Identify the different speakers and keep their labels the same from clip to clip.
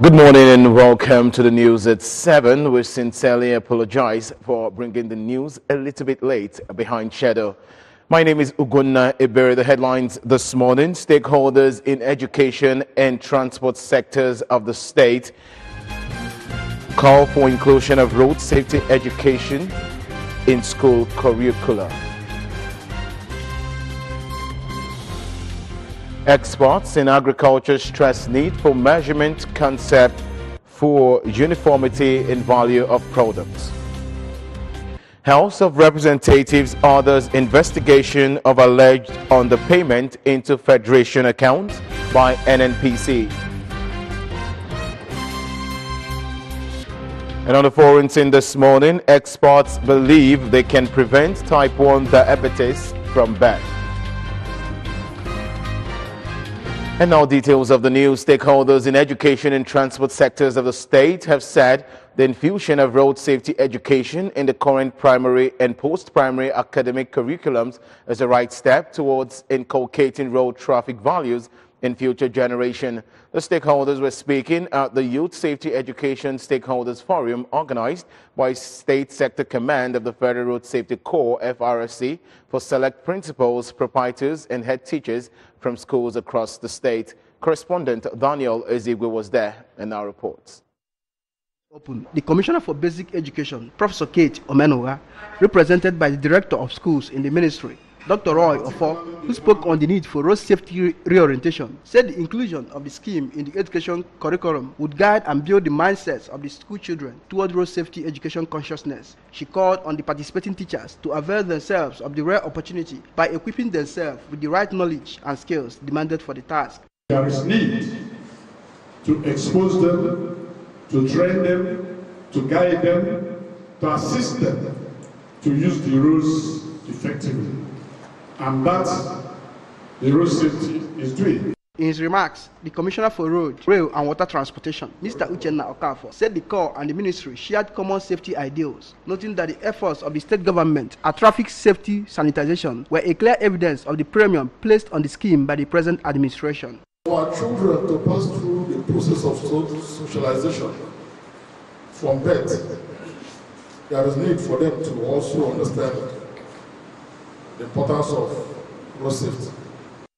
Speaker 1: Good morning and welcome to the news at 7. We sincerely apologize for bringing the news a little bit late behind schedule. My name is Ugunna Iberi. The headlines this morning: stakeholders in education and transport sectors of the state call for inclusion of road safety education in school curricula. Experts in agriculture stress need for measurement concept for uniformity in value of products. House of Representatives orders investigation of alleged underpayment into Federation accounts by NNPC. And on the foreign scene this morning, experts believe they can prevent type 1 diabetes from birth. And now details of the news. Stakeholders in education and transport sectors of the state have said the infusion of road safety education in the current primary and post-primary academic curriculums is the right step towards inculcating road traffic values in future generation. The stakeholders were speaking at the Youth Safety Education Stakeholders Forum organized by State Sector Command of the Federal Road Safety Corps, FRSC, for select principals, proprietors, and head teachers from schools across the state. Correspondent Daniel Ezigwe was there and now reports.
Speaker 2: The Commissioner for Basic Education, Professor Kate Omenowa, represented by the Director of Schools in the Ministry, Dr. Roy Ofo, who spoke on the need for road safety reorientation, said the inclusion of the scheme in the education curriculum would guide and build the mindsets of the school children toward road safety education consciousness. She called on the participating teachers to avail themselves of the rare opportunity by equipping themselves with the right knowledge and skills demanded for the task.
Speaker 3: There is need to expose them, to train them, to guide them, to assist them to use the rules effectively. And that the road safety is doing.
Speaker 2: In his remarks, the Commissioner for Road, Rail and Water Transportation, Mr. Uchenna Okafor, said the Corps and the Ministry shared common safety ideals, noting that the efforts of the state government at traffic safety sanitization were a clear evidence of the premium placed on the scheme by the present administration.
Speaker 3: For our children to pass through the process of socialization from birth, there is need for them to also understand the importance of road safety.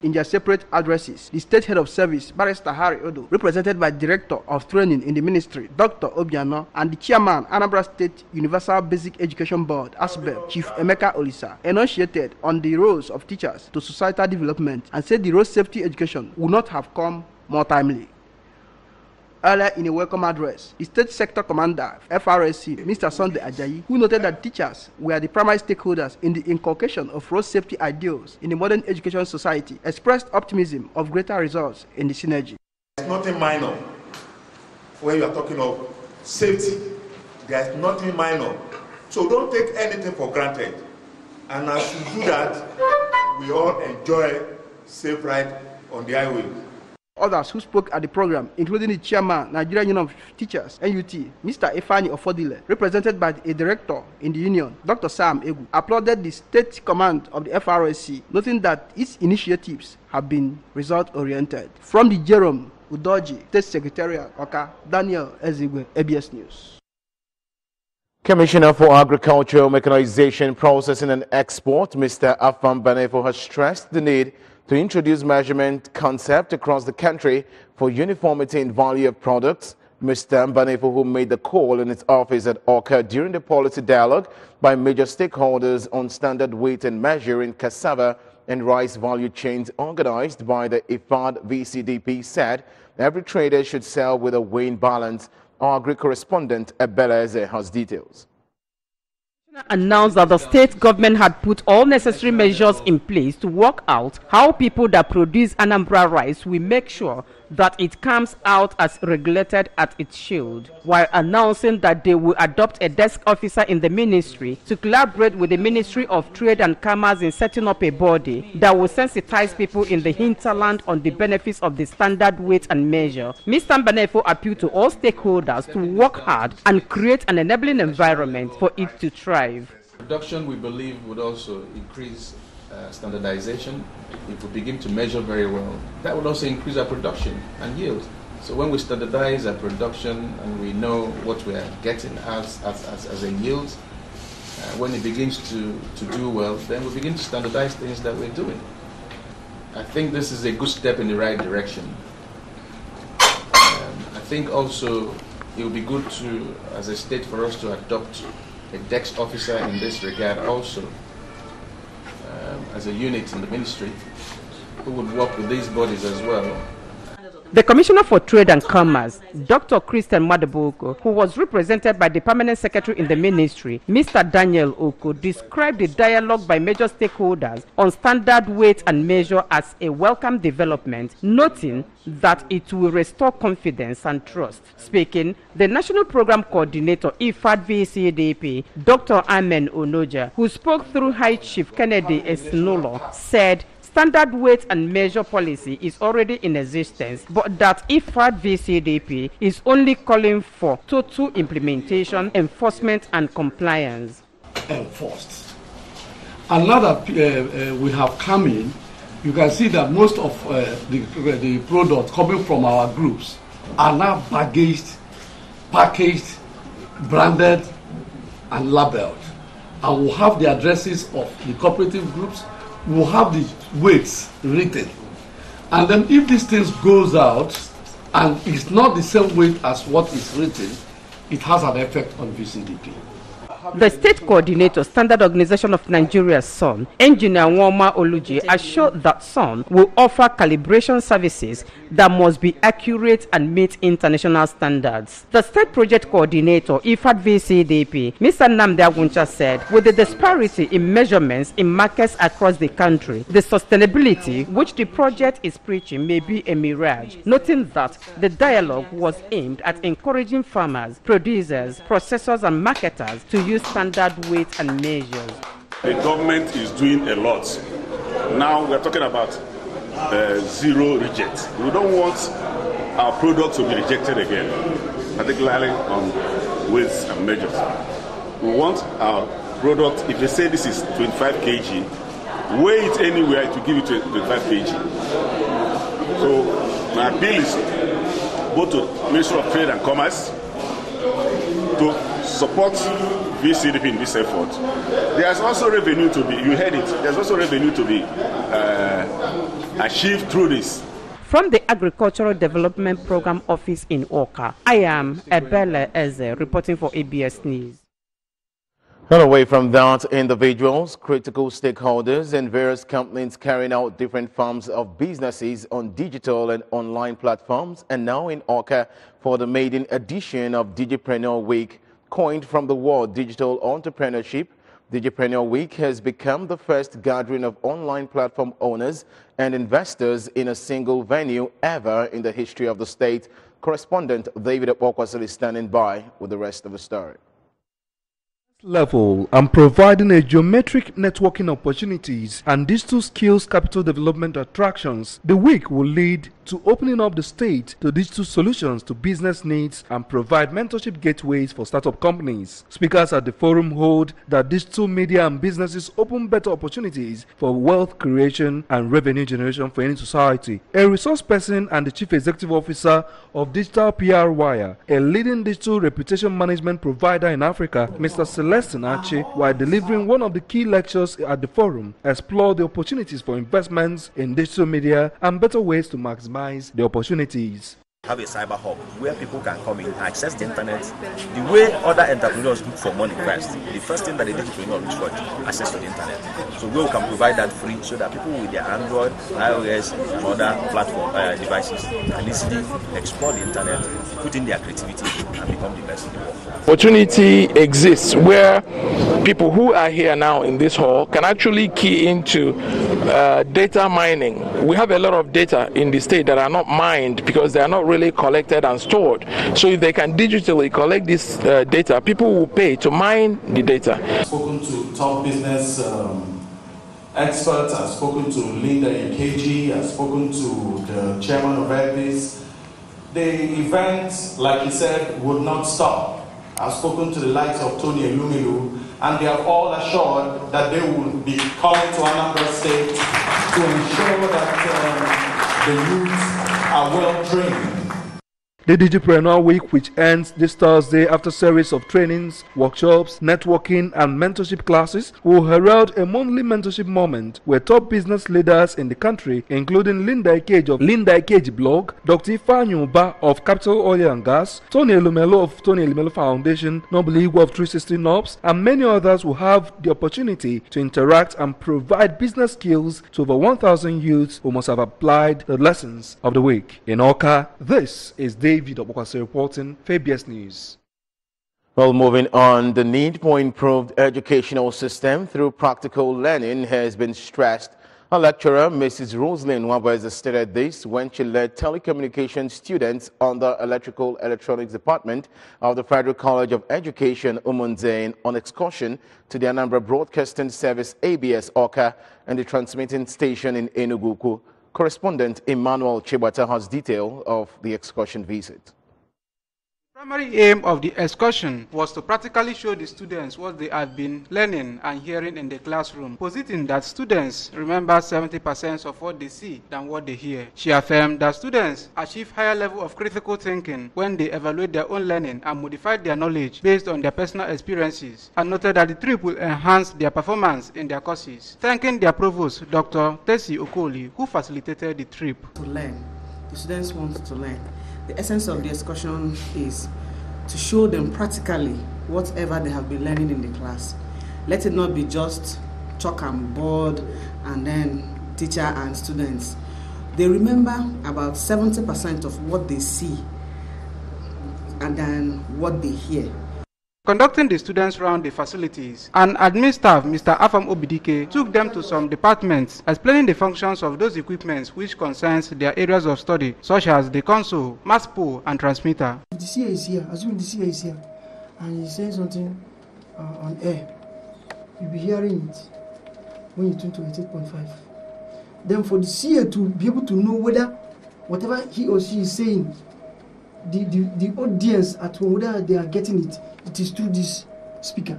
Speaker 2: In their separate addresses, the State Head of Service, Barrister Harry Odo, represented by Director of Training in the Ministry, Dr. Obiano, and the Chairman, Anambra State Universal Basic Education Board, ASBEB, Chief Emeka Olisa, enunciated on the roles of teachers to societal development and said the road safety education would not have come more timely. Earlier in a welcome address, the State Sector Commander, FRSC, Mr. Sunday Ajayi, who noted that teachers were the primary stakeholders in the inculcation of road safety ideals in the modern education society, expressed optimism of greater results in the synergy.
Speaker 4: It's nothing minor when you are talking of safety. There is nothing minor. So don't take anything for granted. And as you do that, we all enjoy safe ride on the highway.
Speaker 2: Others who spoke at the program, including the chairman, Nigerian Union of Teachers, NUT, Mr. Efani Ofodile, represented by a director in the union, Dr. Sam Egu, applauded the state command of the FRSC, noting that its initiatives have been result-oriented. From the Jerome Udoji State Secretariat, Oka, Daniel Ezigwe, ABS News.
Speaker 1: Commissioner for Agricultural Mechanization, Processing and Export, Mr. Afam Banefo, has stressed the need to introduce measurement concept across the country for uniformity in value of products. Mr. Banefo, who made the call in its office at Oka during the policy dialogue by major stakeholders on standard weight and measure in cassava and rice value chains organized by the IFAD VCDP, said every trader should sell with a weighing balance. Our Agri correspondent Ebeleze has details.
Speaker 5: Announced that the state government had put all necessary measures in place to work out how people that produce Anambra rice will make sure that it comes out as regulated at its shield, while announcing that they will adopt a desk officer in the ministry to collaborate with the Ministry of Trade and Commerce in setting up a body that will sensitize people in the hinterland on the benefits of the standard weight and measure. Mr. Mbanefo appealed to all stakeholders to work hard and create an enabling environment for it to thrive.
Speaker 6: Production, we believe, would also increase standardization. If we begin to measure very well, that would also increase our production and yield. So when we standardize our production and we know what we are getting as a yield, when it begins to do well, then we begin to standardize things that we're doing. I think this is a good step in the right direction. I think also it would be good to, as a state, for us to adopt a desk officer in this regard also, as a unit in the ministry, who would work with these bodies as well.
Speaker 5: The Commissioner for Trade and Commerce, Dr. Christian Madaboko, who was represented by the Permanent Secretary in the Ministry, Mr. Daniel Oko, described the dialogue by major stakeholders on standard weight and measure as a welcome development, noting that it will restore confidence and trust. Speaking, the National Program Coordinator, IFAD VCDP, Dr. Amen Onoja, who spoke through High Chief Kennedy Esnolo, said standard weight and measure policy is already in existence, but that IFAD VCDP is only calling for total implementation, enforcement and compliance.
Speaker 7: Enforced. And now that we have come in, you can see that most of the products coming from our groups are now packaged, branded and labeled. And we'll have the addresses of the cooperative groups, we'll have the weights written. And then if these things goes out and it's not the same weight as what is written, it has an effect on VCDP.
Speaker 5: The State Coordinator, Standard Organization of Nigeria, SON, Engineer Nwoma Oluji, assured that SON will offer calibration services that must be accurate and meet international standards. The State Project Coordinator, IFAD VCDP, Mr. Nnamdi Aguncha, said, with the disparity in measurements in markets across the country, the sustainability which the project is preaching may be a mirage, noting that the dialogue was aimed at encouraging farmers, producers, processors and marketers to use standard weight and measures.
Speaker 8: The government is doing a lot. Now we're talking about zero reject. We don't want our products to be rejected again, particularly on weights and measures. We want our product, if they say this is 25 kg, weigh it anywhere to give it 25 kg. So my appeal is both to Ministry of Trade and Commerce to support VCDP in this effort. There's also revenue to be, you heard it, there's also revenue to be achieved through this.
Speaker 5: From the Agricultural Development Program Office in Oka, I am Ebele Eze reporting for ABS News.
Speaker 1: And away from that, individuals, critical stakeholders and various companies carrying out different forms of businesses on digital and online platforms and now in Oka for the maiden edition of Digipreneur Week. Coined from the word digital entrepreneurship, Digipreneur Week has become the first gathering of online platform owners and investors in a single venue ever in the history of the state. Correspondent David Opokwasili is standing by with the rest of the story.
Speaker 9: Level and providing a geometric networking opportunities and digital skills capital development attractions, the week will lead to opening up the state to digital solutions to business needs and provide mentorship gateways for startup companies. Speakers at the forum hold that digital media and businesses open better opportunities for wealth creation and revenue generation for any society. A resource person and the chief executive officer of Digital PR Wire, a leading digital reputation management provider in Africa, Mr. Celestin Ache, while delivering one of the key lectures at the forum, explored the opportunities for investments in digital media and better ways to maximize the opportunities.
Speaker 10: Have a cyber hub where people can come in, access the internet the way other entrepreneurs look for money first. The first thing that the entrepreneur looks for is access to the internet. So we can provide that free so that people with their Android, iOS, and other platform devices can easily explore the internet, put in their creativity, and become the best in the world.
Speaker 11: Opportunity exists where people who are here now in this hall can actually key into data mining. We have a lot of data in the state that are not mined because they are not really collected and stored. So if they can digitally collect this data, people will pay to mine the data.
Speaker 12: I've spoken to top business experts, I've spoken to Linda Nkeji, I've spoken to the chairman of Airbus. The event, like he said, would not stop. I've spoken to the likes of Tony Elumilu, and they have all assured that they will be coming to Anambra State to ensure that the youth are well trained.
Speaker 9: The Digipreneur Week, which ends this Thursday after a series of trainings, workshops, networking and mentorship classes, will herald a monthly mentorship moment where top business leaders in the country, including Linda Ikeji of Linda Ikeji blog, Dr. Ifeanyi Uba of Capital Oil and Gas, Tony Elumelu of Tony Elumelu Foundation, Noble Igwe of 360 Knobs, and many others will have the opportunity to interact and provide business skills to over 1,000 youths who must have applied the lessons of the week. In Awka, this is David Obokwasi reporting for ABS News.
Speaker 1: Well, moving on, the need for improved educational system through practical learning has been stressed. A lecturer, Mrs. Rosalind Wabweza, stated this when she led telecommunication students on the Electrical Electronics Department of the Federal College of Education, Umunzain, on excursion to the Anambra Broadcasting Service ABS Awka and the transmitting station in Enugu. Correspondent Emmanuel Chibata has detail of the excursion visit.
Speaker 13: The primary aim of the excursion was to practically show the students what they had been learning and hearing in the classroom, positing that students remember 70% of what they see than what they hear. She affirmed that students achieve higher level of critical thinking when they evaluate their own learning and modify their knowledge based on their personal experiences, and noted that the trip will enhance their performance in their courses. Thanking their provost, Dr. Tesi Okoli, who facilitated the trip.
Speaker 14: To learn. The students want to learn. The essence of the excursion is to show them practically whatever they have been learning in the class. Let it not be just chalk and board and then teacher and students. They remember about 70% of what they see and then what they hear.
Speaker 13: Conducting the students around the facilities, an admin staff, Mr. Afam Obidike, took them to some departments, explaining the functions of those equipments which concerns their areas of study, such as the console, mass pool, and transmitter.
Speaker 15: The CA is here, assuming the CA is here, and he's saying something on air. You'll be hearing it when you tune to 88.5. Then for the CA to be able to know whether whatever he or she is saying, the audience at home, whether they are getting it, it is through this speaker.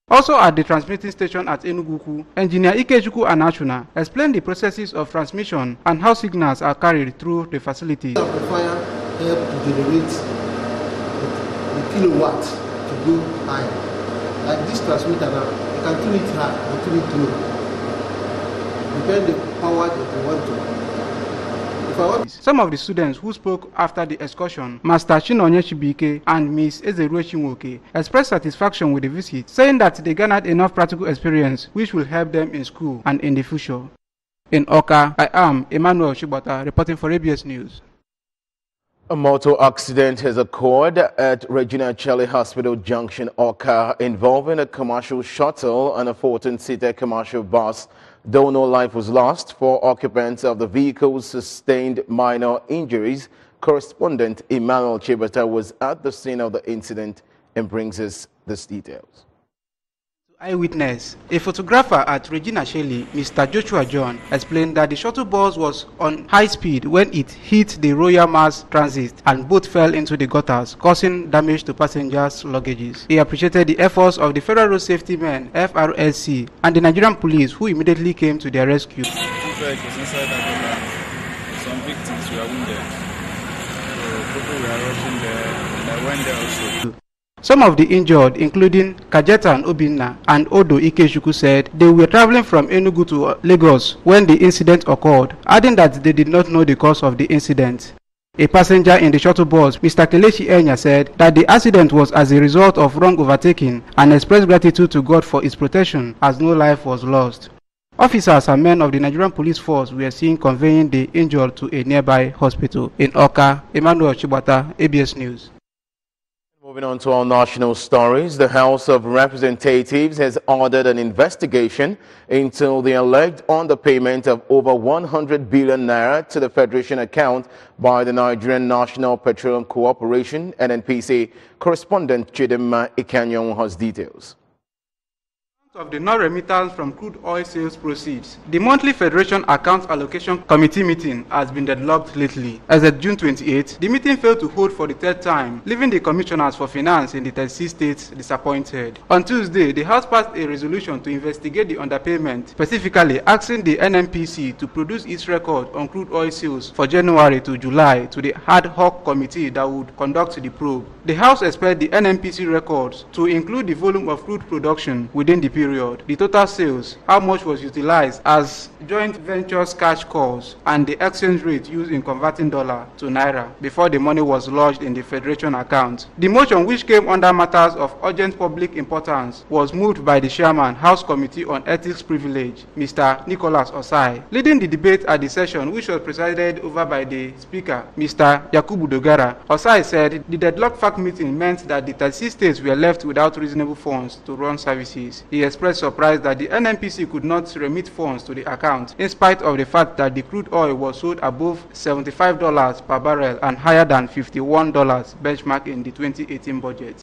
Speaker 13: Also at the transmitting station at Enugu, Engineer Ikechukwu Anachuna explained the processes of transmission and how signals are carried through the facility.
Speaker 16: The amplifier help to generate the kilowatt to go higher. Like this transmitter now, you can tune it high or tune it low. Depending on the power that you want to.
Speaker 13: Some of the students who spoke after the excursion, Master Chinonye Chibike and Ms. Ezerue Chinwoke, expressed satisfaction with the visit, saying that they garnered enough practical experience which will help them in school and in the future. In Awka, I am Emmanuel Chibata reporting for ABS News.
Speaker 1: A motor accident has occurred at Regina Chele Hospital Junction, Awka, involving a commercial shuttle and a 14-seater commercial bus. Though no life was lost, 4 occupants of the vehicles sustained minor injuries. Correspondent Emmanuel Chibata was at the scene of the incident and brings us these details.
Speaker 13: Eyewitness, a photographer at Regina Chele, Mr. Joshua John, explained that the shuttle bus was on high speed when it hit the Royal Mass Transit and both fell into the gutters, causing damage to passengers' luggages. He appreciated the efforts of the Federal Road Safety Men, FRSC, and the Nigerian police, who immediately came to their rescue.
Speaker 17: Some victims were wounded, so people were rushing there, and I went there also.
Speaker 13: Some of the injured, including Kajeta and Obinna and Odo Ikechukwu, said they were traveling from Enugu to Lagos when the incident occurred, adding that they did not know the cause of the incident. A passenger in the shuttle bus, Mr. Kelechi Enya, said that the accident was as a result of wrong overtaking and expressed gratitude to God for its protection as no life was lost. Officers and men of the Nigerian police force were seen conveying the injured to a nearby hospital. In Awka, Emmanuel Chibata, ABS News.
Speaker 1: Moving on to our national stories, the House of Representatives has ordered an investigation into the alleged underpayment of over 100 billion naira to the Federation account by the Nigerian National Petroleum Corporation, NNPC. Correspondent Chidema Ikanyong has details.
Speaker 13: Of the non-remittance from crude oil sales proceeds, the monthly Federation Accounts Allocation Committee meeting has been deadlocked lately. As of June 28, the meeting failed to hold for the third time, leaving the commissioners for finance in the 36 states disappointed. On Tuesday, the House passed a resolution to investigate the underpayment, specifically asking the NNPC to produce its record on crude oil sales for January to July to the ad hoc committee that would conduct the probe. The House expects the NNPC records to include the volume of crude production within the period, the total sales, how much was utilized as joint ventures cash calls, and the exchange rate used in converting dollar to naira before the money was lodged in the Federation account. The motion, which came under matters of urgent public importance, was moved by the chairman, House Committee on Ethics Privilege, Mr. Nicholas Osai. Leading the debate at the session, which was presided over by the Speaker, Mr. Yakubu Dogara, Osai said the deadlock fact meeting meant that the 36 states were left without reasonable funds to run services. He expressed surprise that the NNPC could not remit funds to the account, in spite of the fact that the crude oil was sold above $75 per barrel and higher than $51 benchmark in the 2018 budget.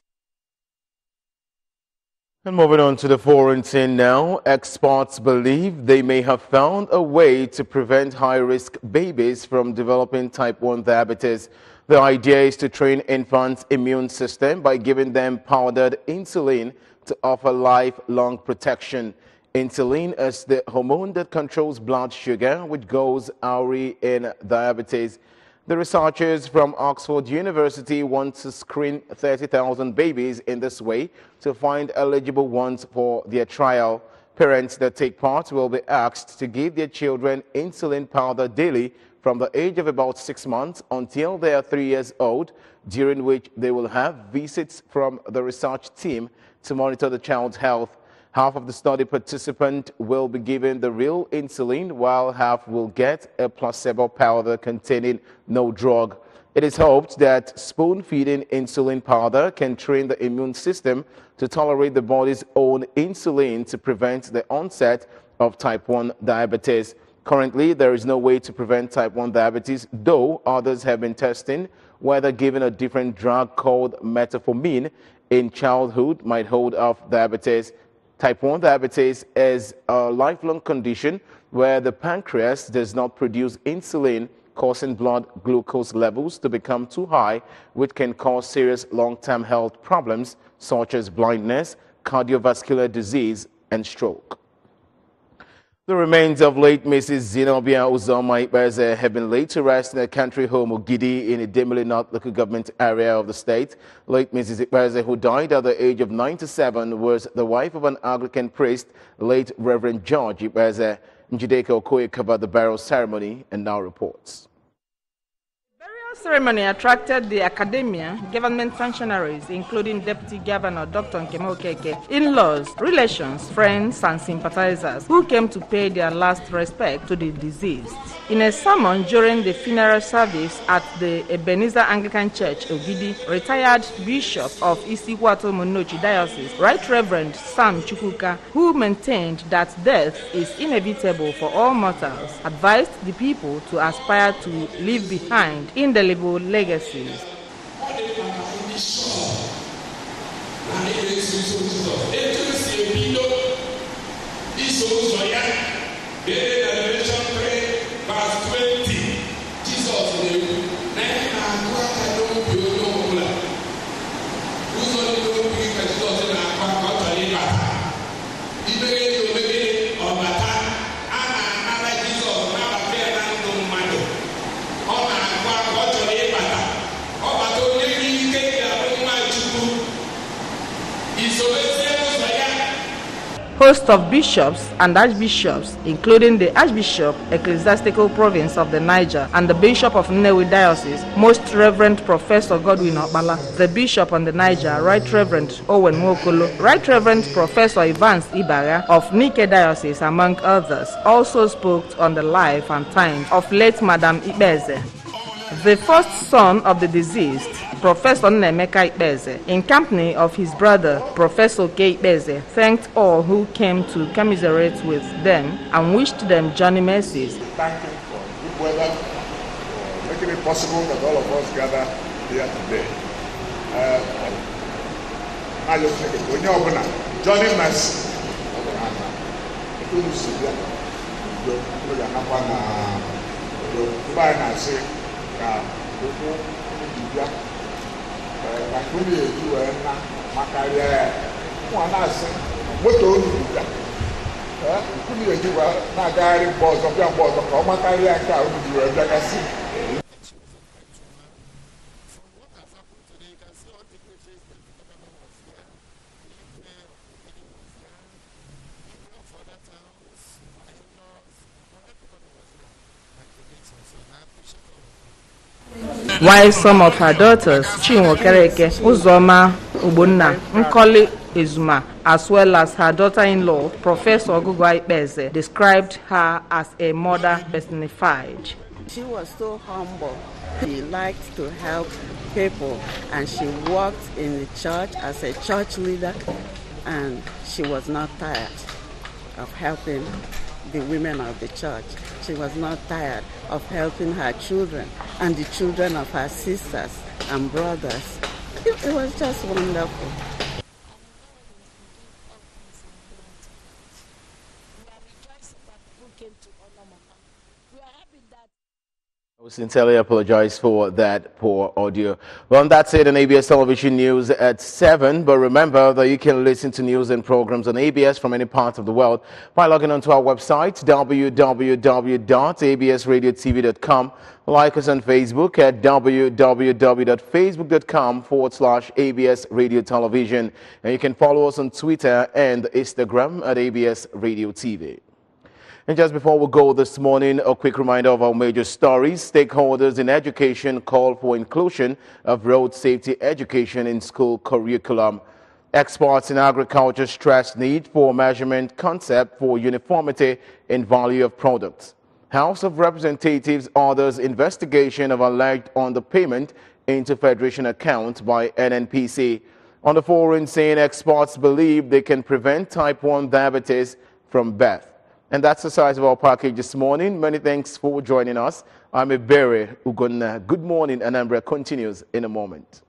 Speaker 1: And moving on to the foreign scene now, experts believe they may have found a way to prevent high-risk babies from developing type 1 diabetes. The idea is to train infants' immune system by giving them powdered insulin to offer lifelong protection. Insulin is the hormone that controls blood sugar, which goes awry in diabetes. The researchers from Oxford University want to screen 30,000 babies in this way to find eligible ones for their trial. Parents that take part will be asked to give their children insulin powder daily from the age of about 6 months until they are 3 years old, during which they will have visits from the research team to monitor the child's health. Half of the study participants will be given the real insulin, while half will get a placebo powder containing no drug. It is hoped that spoon-feeding insulin powder can train the immune system to tolerate the body's own insulin to prevent the onset of type 1 diabetes. Currently, there is no way to prevent type 1 diabetes, though others have been testing whether given a different drug called metformin in childhood might hold off diabetes. Type 1 diabetes is a lifelong condition where the pancreas does not produce insulin, causing blood glucose levels to become too high, which can cause serious long-term health problems such as blindness, cardiovascular disease, and stroke. The remains of late Mrs. Zenobia Uzoma Ikpeze have been laid to rest in her country home Ogidi in Idemili North local government area of the state. Late Mrs. Ikpeze, who died at the age of 97, was the wife of an Anglican priest, late Reverend George Ikpeze. Njideka Okoye covered the burial ceremony and now reports.
Speaker 5: Ceremony attracted the academia, government functionaries, including Deputy Governor Dr. Nkemo Okeke, in-laws, relations, friends, and sympathizers who came to pay their last respect to the deceased. In a sermon during the funeral service at the Ebenezer Anglican Church, Ogidi, retired Bishop of Isihuato Monochi Diocese, Right Reverend Sam Chukwuka, who maintained that death is inevitable for all mortals, advised the people to aspire to leave behind indelible legacies. Host of bishops and archbishops, including the Archbishop, Ecclesiastical Province of the Niger, and the Bishop of Nnewi Diocese, Most Reverend Professor Godwin Okpala, the Bishop on the Niger, Right Reverend Owen Nwokolo, Right Reverend Professor Evans Ibaga of Nike Diocese, among others, also spoke on the life and times of late Madam Ikpeze. The first son of the deceased, Professor Nnemeka Ikpeze, in company of his brother, Professor K. Ikpeze, thanked all who came to commiserate with them and wished them journey mercies.
Speaker 3: Thank you for good weather, for making it possible that all of us gather here today. I just think journey mercy.
Speaker 18: unu si bịa udo unu ga-anakwa na udo ebe anyị na-asị ka okwu unu ji bịa ka unu eji wee na makarịa ya nwa na-asị moto unu ji bịa unu eji wee na-agagharị mgbe ọzọ bịa mgbe ọzọ ka ọ makarịa nke a unu ji wee bịagasị.
Speaker 19: While some of her daughters, Chinwokereke, Uzoma, Ubunna, Nkoli Ezuma, as well as her daughter-in-law, Professor Ogugwai Beze, described her as a mother personified.
Speaker 20: She was so humble. She liked to help people, and she worked in the church as a church leader, and she was not tired of helping the women of the church. She was not tired of helping her children and the children of her sisters and brothers. It was just wonderful.
Speaker 1: I sincerely apologize for that poor audio. Well, that's it on ABS Television News at 7. But remember that you can listen to news and programs on ABS from any part of the world by logging onto our website, www.absradiotv.com. Like us on Facebook at www.facebook.com/ABS Radio Television. And you can follow us on Twitter and Instagram at ABS Radio TV. And just before we go this morning, a quick reminder of our major stories. Stakeholders in education call for inclusion of road safety education in school curriculum. Experts in agriculture stress need for measurement concept for uniformity in value of products. House of Representatives orders investigation of alleged underpayment into Federation account by NNPC. On the foreign scene, experts believe they can prevent type 1 diabetes from birth. And that's the size of our package this morning. Many thanks for joining us. I'm Ebere Ugonna. Good morning, Anambra continues in a moment.